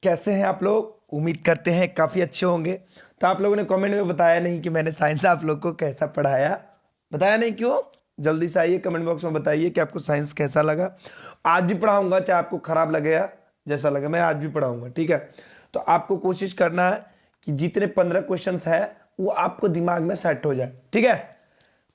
कैसे हैं आप लोग? उम्मीद करते हैं काफ़ी अच्छे होंगे। तो आप लोगों ने कमेंट में बताया नहीं कि मैंने साइंस आप लोग को कैसा पढ़ाया। बताया नहीं क्यों? जल्दी से आइए कमेंट बॉक्स में बताइए कि आपको साइंस कैसा लगा। आज भी पढ़ाऊंगा, चाहे आपको खराब लगे या जैसा लगे, मैं आज भी पढ़ाऊंगा, ठीक है। तो आपको कोशिश करना है कि जितने 15 क्वेश्चंस है वो आपको दिमाग में सेट हो जाए, ठीक है।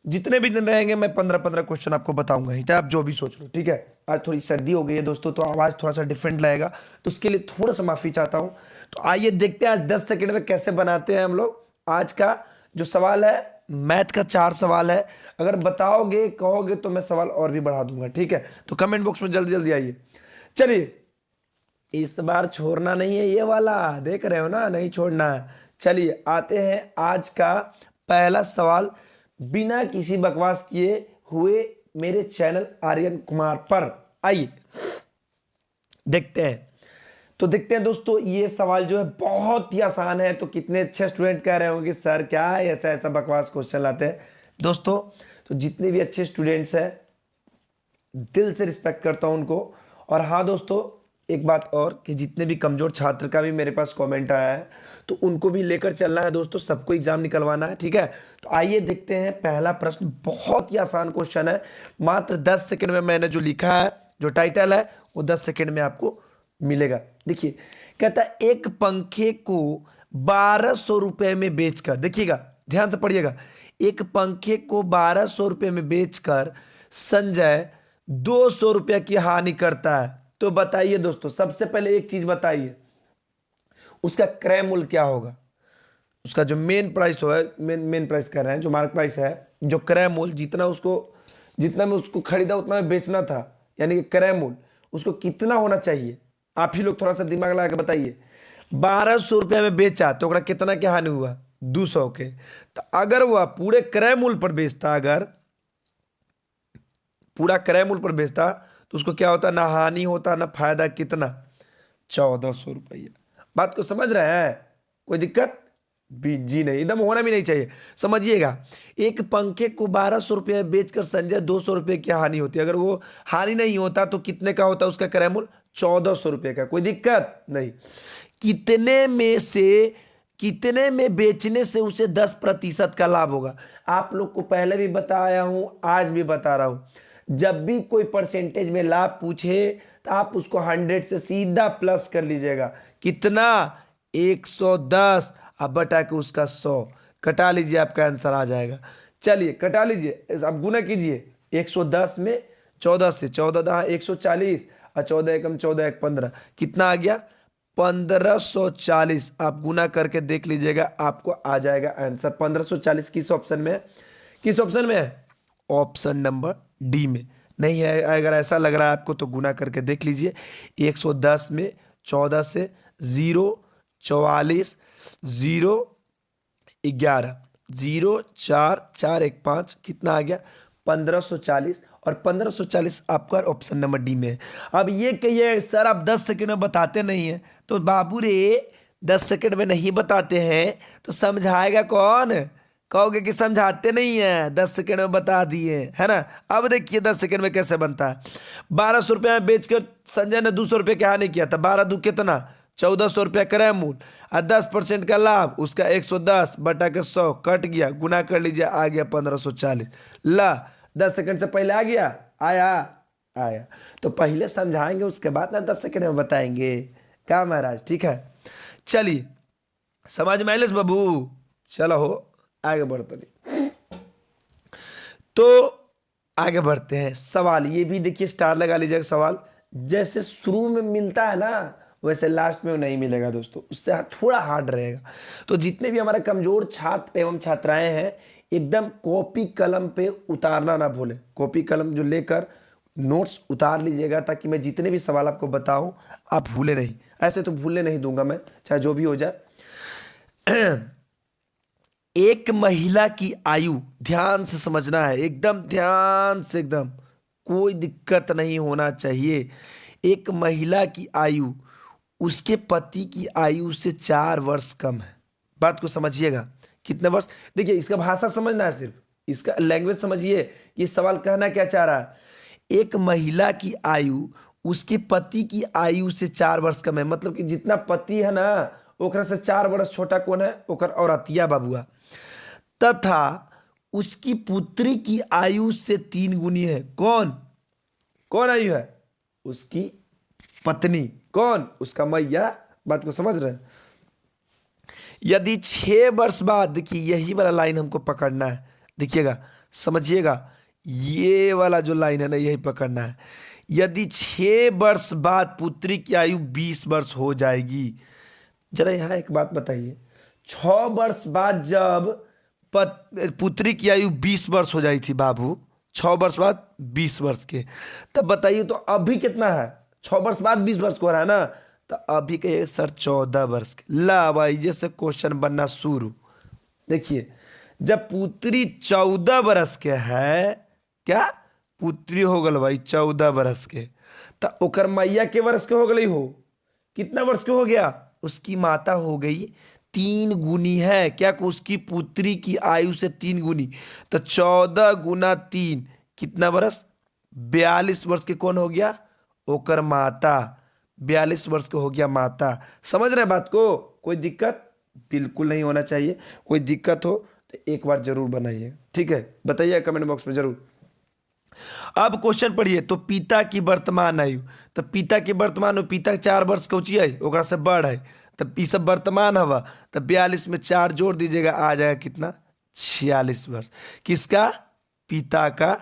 जितने भी दिन रहेंगे मैं 15-15 क्वेश्चन आपको बताऊंगा ही, चाहे आप जो भी सोच लो, ठीक है। आज थोड़ी सर्दी हो गई है दोस्तों, तो आवाज थोड़ा सा डिफरेंट लगेगा, तो उसके लिए थोड़ा सा माफी चाहता हूं। तो आइए देखते हैं आज 10 सेकंड में कैसे बनाते हैं हम लोग। आज का जो सवाल है मैथ का 4 सवाल है। अगर बताओगे कहोगे तो मैं सवाल और भी बढ़ा दूंगा, ठीक है। तो कमेंट बॉक्स में जल्दी जल्दी आइए। चलिए, इस बार छोड़ना नहीं है, ये वाला देख रहे हो ना, नहीं छोड़ना है। चलिए आते हैं आज का पहला सवाल, बिना किसी बकवास किए हुए मेरे चैनल आर्यन कुमार पर। आइए देखते हैं। तो देखते हैं दोस्तों, ये सवाल जो है बहुत ही आसान है। तो कितने अच्छे स्टूडेंट कह रहे होंगे सर क्या है ऐसा ऐसा बकवास क्वेश्चन लाते हैं दोस्तों। तो जितने भी अच्छे स्टूडेंट्स हैं दिल से रिस्पेक्ट करता हूं उनको। और हाँ दोस्तों, एक बात और कि जितने भी कमजोर छात्र का भी मेरे पास कमेंट आया है तो उनको भी लेकर चलना है दोस्तों, सबको एग्जाम निकलवाना है, ठीक है। तो आइए देखते हैं पहला प्रश्न, बहुत ही आसान क्वेश्चन है। मात्र 10 सेकंड में मैंने जो लिखा है, जो टाइटल है वो 10 सेकंड में आपको मिलेगा। देखिए, कहता है एक पंखे को 1200 रुपए में बेचकर, देखिएगा ध्यान से पढ़िएगा, एक पंखे को 1200 रुपए में बेचकर संजय 200 रुपया की हानि करता है। तो बताइए दोस्तों, सबसे पहले एक चीज बताइए, उसका क्रय मूल्य क्या होगा? उसका जो मेन प्राइस हो है, मेन प्राइस कह रहे हैं, जो मार्क प्राइस है, जो क्रय मूल्य जितना उसको, जितना में उसको खरीदा उतना में बेचना था, यानी कि क्रय मूल्य उसको कितना होना चाहिए? आप ही लोग थोड़ा सा दिमाग लगा के बताइए। 1200 रुपया में बेचा तो ओकरा कितना के हानि हुआ? 200 के। तो अगर वह पूरे क्रय मूल्य पर बेचता, अगर पूरा क्रय मूल्य पर बेचता तो उसको क्या होता? ना हानि होता ना फायदा। कितना? 1400 रुपया। बात को समझ रहे हैं? कोई दिक्कत जी नहीं, एकदम होना भी नहीं चाहिए। समझिएगा, एक पंखे को 1200 रुपये बेचकर संजय 200 रुपये की हानि होती है। अगर वो हानि नहीं होता तो कितने का होता उसका क्रय मूल्य? 1400 रुपये का। कोई दिक्कत नहीं। कितने में से, कितने में बेचने से उसे 10% का लाभ होगा? आप लोग को पहले भी बताया हूं, आज भी बता रहा हूं, जब भी कोई परसेंटेज में लाभ पूछे तो आप उसको 100 से सीधा प्लस कर लीजिएगा। कितना? 110, अब बटा के उसका 100 कटा लीजिए, आपका आंसर आ जाएगा। चलिए कटा लीजिए, अब गुना कीजिए। 110 में 14 से 14 दहा 140 और 14 एकम 14 एक 15, कितना आ गया? 1540। आप गुना करके देख लीजिएगा, आपको आ जाएगा आंसर। 1540 किस ऑप्शन में है? किस ऑप्शन में है? ऑप्शन नंबर डी में। नहीं है, अगर ऐसा लग रहा है आपको तो गुना करके देख लीजिए। 110 में 14 से 0 44 0 11 0 4 4 1 5, कितना आ गया? 1540। और 1540 आपका ऑप्शन नंबर डी में है। अब ये कहिए सर आप 10 सेकंड में बताते नहीं हैं, तो बाबू रे 10 सेकंड में नहीं बताते हैं तो समझाएगा कौन? कहोगे कि समझाते नहीं है, 10 सेकंड में बता दिए, है ना। अब देखिए 10 सेकंड में कैसे बनता है। 1200 रुपये में बेचकर संजय ने 200 रुपये क्या हानि किया था? 12 दू कितना? 1400 रुपया क्रय मूल्य और 10% का लाभ, उसका 110 बटा के 100 कट गया, गुना कर लीजिए, आ गया 1540। ला 10 सेकंड से पहले आ गया? आया? आया। तो पहले समझाएंगे उसके बाद ना 10 सेकंड में बताएंगे, क्या महाराज? ठीक है, चलिए समझ में आइलस बाबू? चलो हो आगे बढ़ते नहीं। तो आगे बढ़ते हैं। सवाल ये भी देखिए, स्टार लगा लीजिएगा। सवाल जैसे शुरू में मिलता है ना वैसे लास्ट में वो नहीं मिलेगा दोस्तों, उससे थोड़ा हार्ड रहेगा। तो जितने भी हमारे कमजोर छात्र एवं छात्राएं हैं, एकदम कॉपी कलम पे उतारना ना भूले। कॉपी कलम जो लेकर नोट्स उतार लीजिएगा, ताकि मैं जितने भी सवाल आपको बताऊं आप भूले नहीं। ऐसे तो भूलने नहीं दूंगा मैं, चाहे जो भी हो जाए। एक महिला की आयु, ध्यान से समझना है, एकदम ध्यान से, एकदम कोई दिक्कत नहीं होना चाहिए। एक महिला की आयु उसके पति की आयु से 4 वर्ष कम है। बात को समझिएगा, कितने वर्ष? देखिए इसका भाषा समझना है, सिर्फ इसका लैंग्वेज समझिए, ये सवाल कहना क्या चाह रहा है। एक महिला की आयु उसके पति की आयु से 4 वर्ष कम है। मतलब कि जितना पति है ना ओकरा से 4 वर्ष छोटा कौन है, ओकर औरतिया बाबुआ। तथा उसकी पुत्री की आयु से 3 गुनी है। कौन कौन आयु है, उसकी पत्नी। कौन, उसका मैया। बात को समझ रहे हैं। यदि 6 वर्ष बाद, देखिए यही वाला लाइन हमको पकड़ना है, देखिएगा समझिएगा, ये वाला जो लाइन है ना यही पकड़ना है। यदि 6 वर्ष बाद पुत्री की आयु 20 वर्ष हो जाएगी। जरा यहाँ एक बात बताइए, 6 वर्ष बाद जब पुत्री की आयु 20 वर्ष हो जाई थी बाबू, 6 वर्ष बाद 20 वर्ष के, तब बताइए तो अभी कितना है, 6 वर्ष बाद 20 वर्ष को हो रहा है ना, तो अभी कहिए सर 14 वर्ष के। ला भाई जैसे क्वेश्चन बनना शुरू। देखिए जब पुत्री 14 वर्ष के है, क्या पुत्री हो गल भाई 14 वर्ष के, तो ओकर मैया के वर्ष के हो गई हो, कितना वर्ष के हो गया, उसकी माता हो गई 3 गुनी है। क्या को उसकी पुत्री की आयु से 3 गुनी, तो 14 × 3 कितना वर्ष, 42 वर्ष के कौन हो गया, ओकर माता। 42 वर्ष के हो गया माता। समझ रहे बात को, कोई दिक्कत बिल्कुल नहीं होना चाहिए। कोई दिक्कत हो तो एक बार जरूर बनाइए, ठीक है, बताइए कमेंट बॉक्स में जरूर। अब क्वेश्चन पढ़िए, तो पिता की वर्तमान आयु, तो पिता की वर्तमान आयु, पिता 4 वर्ष के ऊंची है, ओकरा से बड़ है, तब ई सब वर्तमान हवा, तब 42 में 4 जोड़ दीजिएगा, आ जाएगा कितना, 46 वर्ष। किसका, पिता का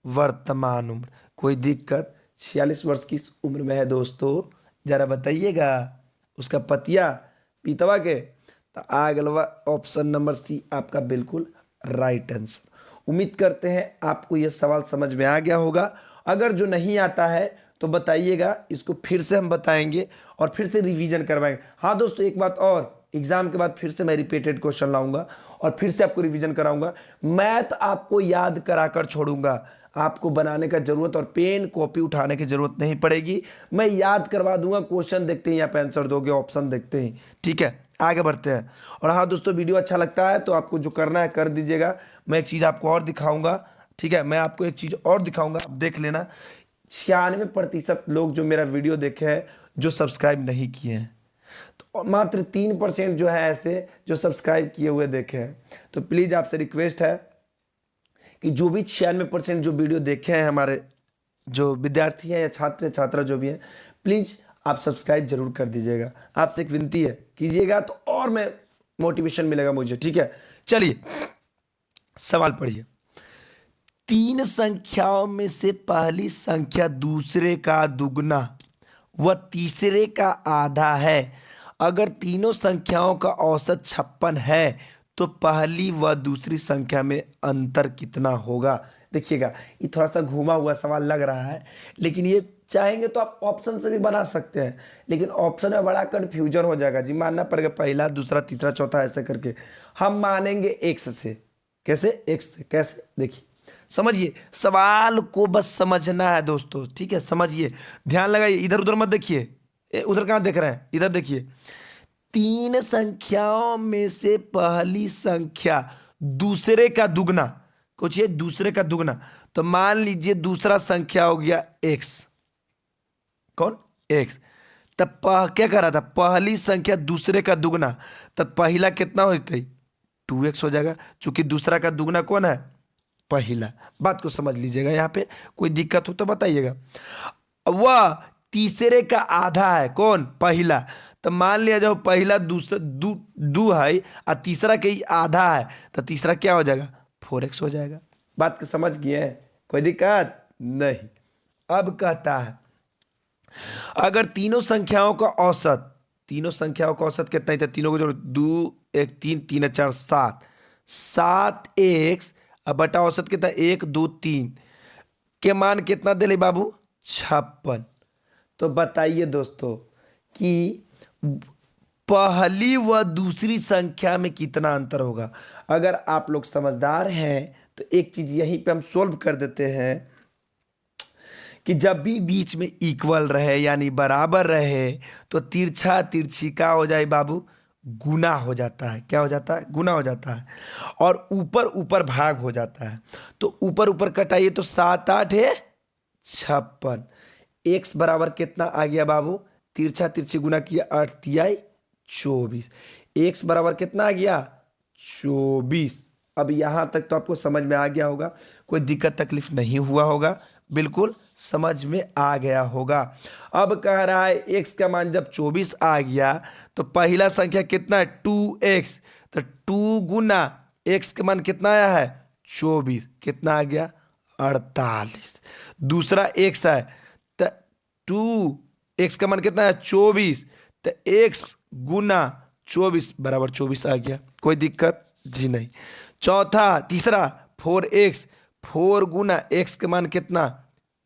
वर्तमान उम्र। कोई दिक्कत, 46 वर्ष किस उम्र में है दोस्तों, जरा बताइएगा। उसका पतिया पितवा के, तो आ गलवा ऑप्शन नंबर सी आपका बिल्कुल राइट आंसर। उम्मीद करते हैं आपको यह सवाल समझ में आ गया होगा। अगर जो नहीं आता है तो बताइएगा, इसको फिर से हम बताएंगे और फिर से रिवीजन करवाएंगे। हाँ दोस्तों एक बात और, एग्जाम के बाद फिर से मैं रिपीटेड क्वेश्चन लाऊंगा और फिर से आपको रिवीजन कराऊंगा। मैथ आपको याद कराकर छोड़ूंगा, आपको बनाने का जरूरत और पेन कॉपी उठाने की जरूरत नहीं पड़ेगी। मैं याद करवा दूंगा, क्वेश्चन देखते हैं या आंसर दोगे, ऑप्शन देखते हैं, ठीक है, आगे बढ़ते हैं। और हाँ दोस्तों वीडियो अच्छा लगता है तो आपको जो करना है कर दीजिएगा। मैं एक चीज़ आपको और दिखाऊंगा, ठीक है, मैं आपको एक चीज़ और दिखाऊंगा, आप देख लेना। 96% लोग जो मेरा वीडियो देखे हैं जो सब्सक्राइब नहीं किए हैं, तो मात्र 3% जो है ऐसे जो सब्सक्राइब किए हुए देखे हैं। तो प्लीज़ आपसे रिक्वेस्ट है कि जो भी 96% जो वीडियो देखे हैं हमारे जो विद्यार्थी हैं या छात्र छात्रा जो भी हैं, प्लीज़ आप सब्सक्राइब जरूर कर दीजिएगा। आपसे एक विनती है, कीजिएगा तो और मैं मोटिवेशन मिलेगा मुझे, ठीक है। चलिए सवाल पढ़िए। 3 संख्याओं में से पहली संख्या दूसरे का दुगना व तीसरे का आधा है। अगर तीनों संख्याओं का औसत 56 है तो पहली व दूसरी संख्या में अंतर कितना होगा। देखिएगा ये थोड़ा सा घुमा हुआ सवाल लग रहा है, लेकिन ये चाहेंगे तो आप ऑप्शन से भी बना सकते हैं, लेकिन ऑप्शन में बड़ा कंफ्यूजन हो जाएगा जी, मानना पड़ेगा पहला दूसरा तीसरा चौथा ऐसे करके। हम मानेंगे एक्स से। कैसे, एक्स से कैसे, देखिए समझिए, सवाल को बस समझना है दोस्तों, ठीक है, समझिए, ध्यान लगाइए, इधर उधर मत देखिए। उधर कहाँ देख रहे हैं, इधर देखिए। 3 संख्याओं में से पहली संख्या दूसरे का दुगना, कुछ ये दूसरे का दुगना, तो मान लीजिए दूसरा संख्या हो गया एक्स। कौन, एक्स। तब क्या कर रहा था, पहली संख्या दूसरे का दुगना, तब पहला कितना होता है, 2x हो जाएगा, क्योंकि दूसरा का दुगना कौन है, पहला। बात को समझ लीजिएगा, यहाँ पे कोई दिक्कत हो तो बताइएगा। वह तीसरे का आधा है, कौन, पहला, तो मान लिया जाओ पहला दूसरा दू है और तीसरा के ही आधा है, तो तीसरा क्या हो जाएगा, 4x हो जाएगा। बात को समझ गए, कोई दिक्कत नहीं। अब कहता है अगर तीनों संख्याओं का औसत, तीनों संख्याओं का औसत कितना ही था, तीनों को जोड़ो, 2 1 3 3 4 7, 7x अब बटा औसत कितना, 1 2 3 के मान कितना दे ले बाबू, 56। तो बताइए दोस्तों कि पहली व दूसरी संख्या में कितना अंतर होगा। अगर आप लोग समझदार हैं तो एक चीज यहीं पे हम सोल्व कर देते हैं कि जब भी बीच में इक्वल रहे यानी बराबर रहे तो तिरछा तिरछी का हो जाए बाबू, गुना हो जाता है। क्या हो जाता है, गुना हो जाता है। और ऊपर ऊपर भाग हो जाता है। तो ऊपर ऊपर कटाइए तो 7 8 है 56, x बराबर कितना आ गया बाबू, तिरछा तिरछी गुना किया 8 तिहाई 24, x बराबर कितना आ गया 24। अब यहां तक तो आपको समझ में आ गया होगा, कोई दिक्कत तकलीफ नहीं हुआ होगा, बिल्कुल समझ में आ गया होगा। अब कह रहा है x का मान जब 24 आ गया तो पहला संख्या कितना है 2x, तो 2 गुना x का मान कितना आया है 24, कितना आ गया 48। दूसरा x है तो 2x का मान कितना है 24, तो x गुना 24 बराबर 24 आ गया, कोई दिक्कत जी नहीं। चौथा तीसरा 4x, 4 गुना x का मान कितना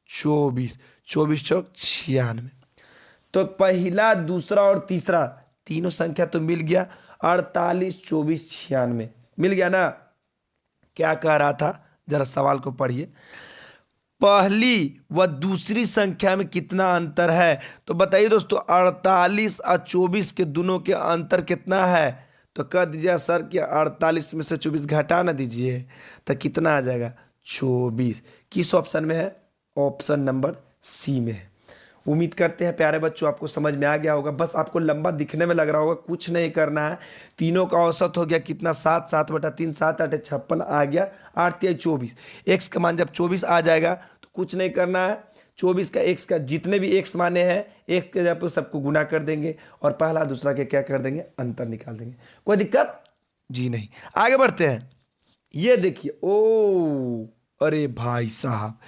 24, 24 चौक 96। तो पहला दूसरा और तीसरा तीनों संख्या तो मिल गया, 48 24 96 मिल गया ना। क्या कह रहा था, जरा सवाल को पढ़िए। पहली व दूसरी संख्या में कितना अंतर है, तो बताइए दोस्तों 48 और 24 के दोनों के अंतर कितना है, तो कह दीजिए सर कि 48 में से 24 घटा ना दीजिए तो कितना आ जाएगा 24। किस ऑप्शन में है, ऑप्शन नंबर सी में है। उम्मीद करते हैं प्यारे बच्चों आपको समझ में आ गया होगा। बस आपको लंबा दिखने में लग रहा होगा, कुछ नहीं करना है। तीनों का औसत हो गया कितना 7, 7/3 7 8 56 आ गया, 8 तिहाई 24। एक्स का मान जब 24 आ जाएगा तो कुछ नहीं करना है, 24 का एक्स का जितने भी एक्स माने हैं एक के जगह पर सबको गुना कर देंगे और पहला दूसरा के क्या कर देंगे अंतर निकाल देंगे, कोई दिक्कत जी नहीं। आगे बढ़ते हैं। ये देखिए, ओ अरे भाई साहब,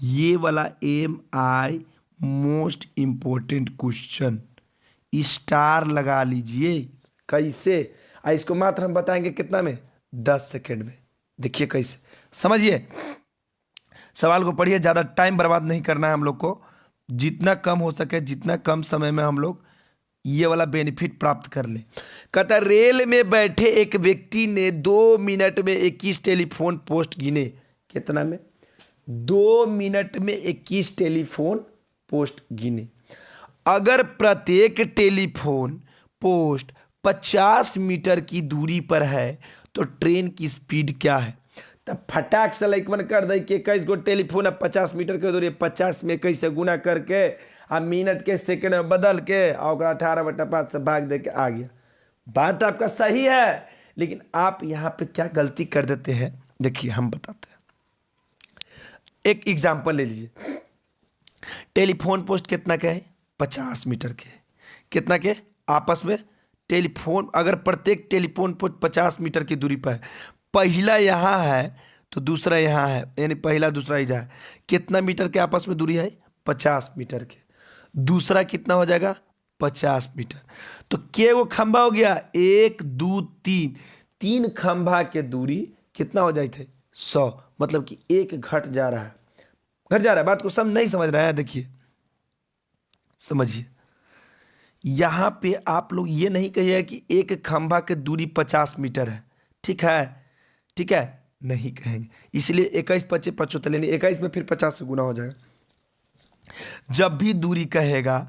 ये वाला MI most important question, star लगा लीजिए। कैसे, इसको मात्र हम बताएंगे कितना में 10 सेकेंड में। देखिए कैसे, समझिए, सवाल को पढ़िए, ज़्यादा टाइम बर्बाद नहीं करना है हम लोग को, जितना कम हो सके जितना कम समय में हम लोग ये वाला बेनिफिट प्राप्त कर ले। कहता रेल में बैठे एक व्यक्ति ने 2 मिनट में 21 टेलीफोन पोस्ट गिने। कितना में 2 मिनट में 21 टेलीफोन पोस्ट गिने। अगर प्रत्येक टेलीफोन पोस्ट 50 मीटर की दूरी पर है तो ट्रेन की स्पीड क्या है। तब फटाक से लाइकवन कर दे कि 21 गो टेलीफोन है 50 मीटर के दूरी, 50 में 21 से गुना करके आ मिनट के सेकंड में बदल के और 18/5 से भाग दे के आ गया। बात आपका सही है, लेकिन आप यहाँ पे क्या गलती कर देते हैं, देखिए हम बताते हैं। एक एग्जाम्पल ले लीजिए, टेलीफोन पोस्ट कितना के है 50 मीटर के, कितना के आपस में टेलीफोन, अगर प्रत्येक टेलीफोन पोस्ट 50 मीटर की दूरी पर है, पहला यहाँ है तो दूसरा यहाँ है, यानी पहला दूसरा इधर है, कितना मीटर के आपस में दूरी है 50 मीटर के, दूसरा कितना हो जाएगा 50 मीटर। तो के वो खंभा हो गया 1 2 3, 3 खंभा के दूरी कितना हो जाए थे 100, मतलब कि एक घट जा रहा है, घट जा रहा है। बात को सब नहीं समझ रहा है, देखिए समझिए, यहां पे आप लोग ये नहीं कहिए कि एक खंभा के दूरी 50 मीटर है, ठीक है, ठीक है, नहीं कहेंगे, इसलिए 21 25 75 लेनी, 21 में फिर 50 से गुना हो जाएगा। जब भी दूरी कहेगा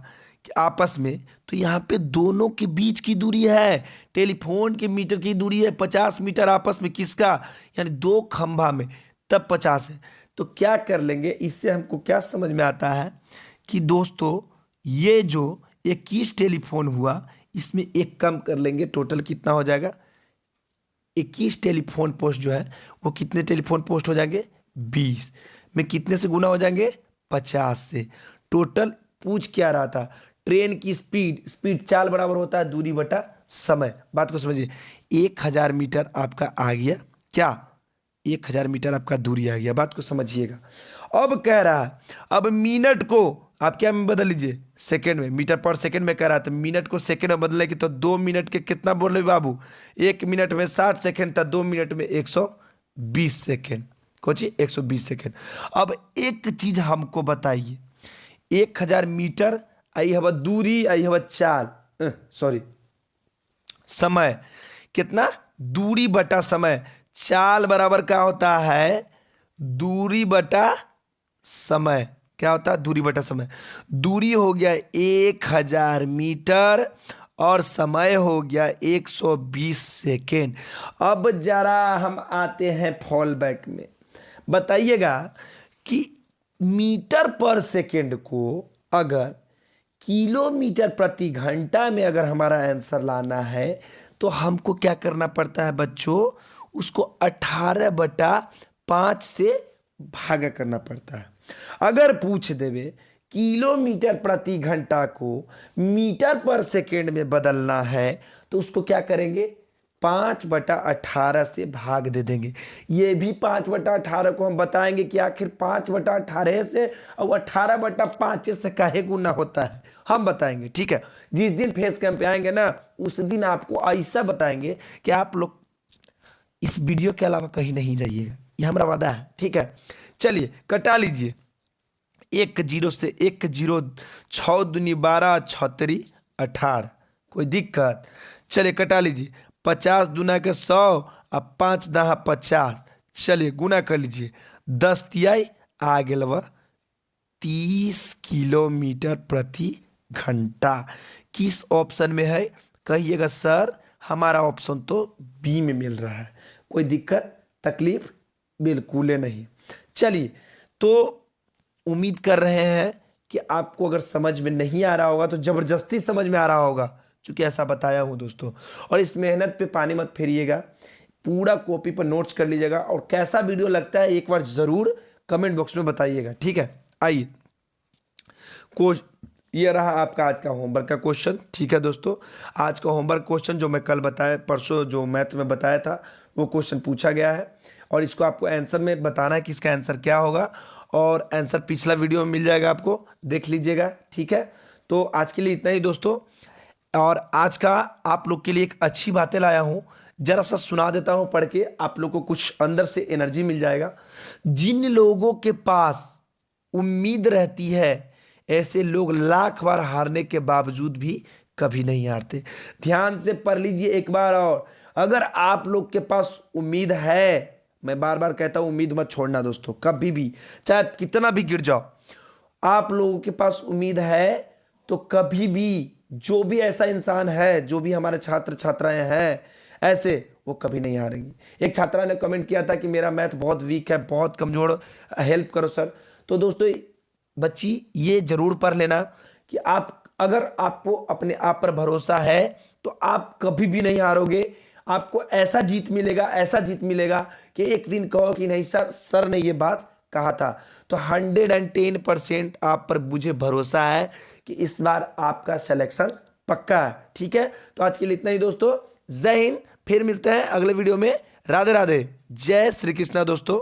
कि आपस में, तो यहाँ पे दोनों के बीच की दूरी है, टेलीफोन के मीटर की दूरी है 50 मीटर आपस में, किसका, यानी 2 खंभा में, तब 50 है। तो क्या कर लेंगे, इससे हमको क्या समझ में आता है कि दोस्तों ये जो 21 टेलीफोन हुआ इसमें एक कम कर लेंगे, टोटल कितना हो जाएगा 21 टेलीफोन पोस्ट जो है वो कितने टेलीफोन पोस्ट हो जाएंगे 20 में, कितने से गुना हो जाएंगे 50 से। टोटल पूछ क्या रहा था, ट्रेन की स्पीड, स्पीड चाल बराबर होता है दूरी बटा समय। बात को समझिए, 1000 मीटर आपका आ गया, क्या 1000 मीटर आपका दूरी आ गया, बात को समझिएगा। अब कह रहा है, अब मिनट को आप क्या में बदल लीजिए सेकंड में, मीटर पर सेकंड में कह रहा था, मिनट को सेकंड में बदलेगी तो 2 मिनट के कितना बोल रहे बाबू, 1 मिनट में 60 सेकंड था, 2 मिनट में 120 सेकंड, कोची 120 सेकंड। अब एक चीज हमको बताइए, 1000 मीटर आई हवा दूरी, आई हवा चाल, सॉरी समय, कितना दूरी बटा समय, चाल बराबर क्या होता है दूरी बटा समय, क्या होता है दूरी बटा समय। दूरी हो गया 1000 मीटर और समय हो गया 120 सेकेंड। अब जरा हम आते हैं फॉल बैक में, बताइएगा कि मीटर पर सेकेंड को अगर किलोमीटर प्रति घंटा में अगर हमारा आंसर लाना है तो हमको क्या करना पड़ता है बच्चों, उसको 18/5 से भागा करना पड़ता है। अगर पूछ देवे किलोमीटर प्रति घंटा को मीटर पर सेकेंड में बदलना है तो उसको क्या करेंगे, 5/18 से भाग दे देंगे। ये भी 5/18 को हम बताएंगे कि आखिर 5/18 से और 18/5 से काहे गुना होता है, हम बताएंगे। ठीक है, जिस दिन फेस कैंप पे आएंगे ना उस दिन आपको ऐसा बताएंगे कि आप लोग इस वीडियो के अलावा कहीं नहीं जाइएगा, ये हमारा वादा है। ठीक है, चलिए कटा लीजिए। 1 0 से 1 0, 6 दूनी 12, 6 18, कोई दिक्कत? चलिए कटा लीजिए। 50 दूना के 100 और 5 10 50। चलिए गुना कर लीजिए। 10 तियाई आ गया 30 किलोमीटर प्रति घंटा। किस ऑप्शन में है कहिएगा सर? हमारा ऑप्शन तो बी में मिल रहा है। कोई दिक्कत तकलीफ बिल्कुल नहीं। चलिए, तो उम्मीद कर रहे हैं कि आपको अगर समझ में नहीं आ रहा होगा तो जबरदस्ती समझ में आ रहा होगा, क्योंकि ऐसा बताया हूं दोस्तों। और इस मेहनत पे पानी मत फेरिएगा, पूरा कॉपी पर नोट्स कर लीजिएगा। और कैसा वीडियो लगता है एक बार जरूर कमेंट बॉक्स में बताइएगा। ठीक है, आइए ये रहा आपका आज का होमवर्क का क्वेश्चन। ठीक है दोस्तों, आज का होमवर्क क्वेश्चन जो मैं कल बताया, परसों जो मैथ में बताया था वो क्वेश्चन पूछा गया है और इसको आपको आंसर में बताना है कि इसका आंसर क्या होगा। और आंसर पिछला वीडियो में मिल जाएगा, आपको देख लीजिएगा। ठीक है, तो आज के लिए इतना ही दोस्तों। और आज का आप लोग के लिए एक अच्छी बातें लाया हूँ, जरा सा सुना देता हूँ पढ़ के, आप लोग को कुछ अंदर से एनर्जी मिल जाएगा। जिन लोगों के पास उम्मीद रहती है ऐसे लोग लाख बार हारने के बावजूद भी कभी नहीं हारते। ध्यान से पढ़ लीजिए एक बार और। अगर आप लोग के पास उम्मीद है, मैं बार बार कहता हूं उम्मीद मत छोड़ना दोस्तों, कभी भी, चाहे कितना भी गिर जाओ, आप लोगों के पास उम्मीद है तो कभी भी जो भी ऐसा इंसान है, जो भी हमारे छात्र छात्राएं हैं ऐसे, वो कभी नहीं हारेंगे। एक छात्रा ने कमेंट किया था कि मेरा मैथ बहुत वीक है, बहुत कमजोर, हेल्प करो सर। तो दोस्तों बच्ची ये जरूर पढ़ लेना कि आप, अगर आपको अपने आप पर भरोसा है तो आप कभी भी नहीं हारोगे। आपको ऐसा जीत मिलेगा, ऐसा जीत मिलेगा कि एक दिन कहो कि नहीं सर ने ये बात कहा था। तो 110% आप पर मुझे भरोसा है कि इस बार आपका सिलेक्शन पक्का है। ठीक है, तो आज के लिए इतना ही दोस्तों। जय हिंद, फिर मिलते हैं अगले वीडियो में। राधे राधे, जय श्री कृष्णा दोस्तों।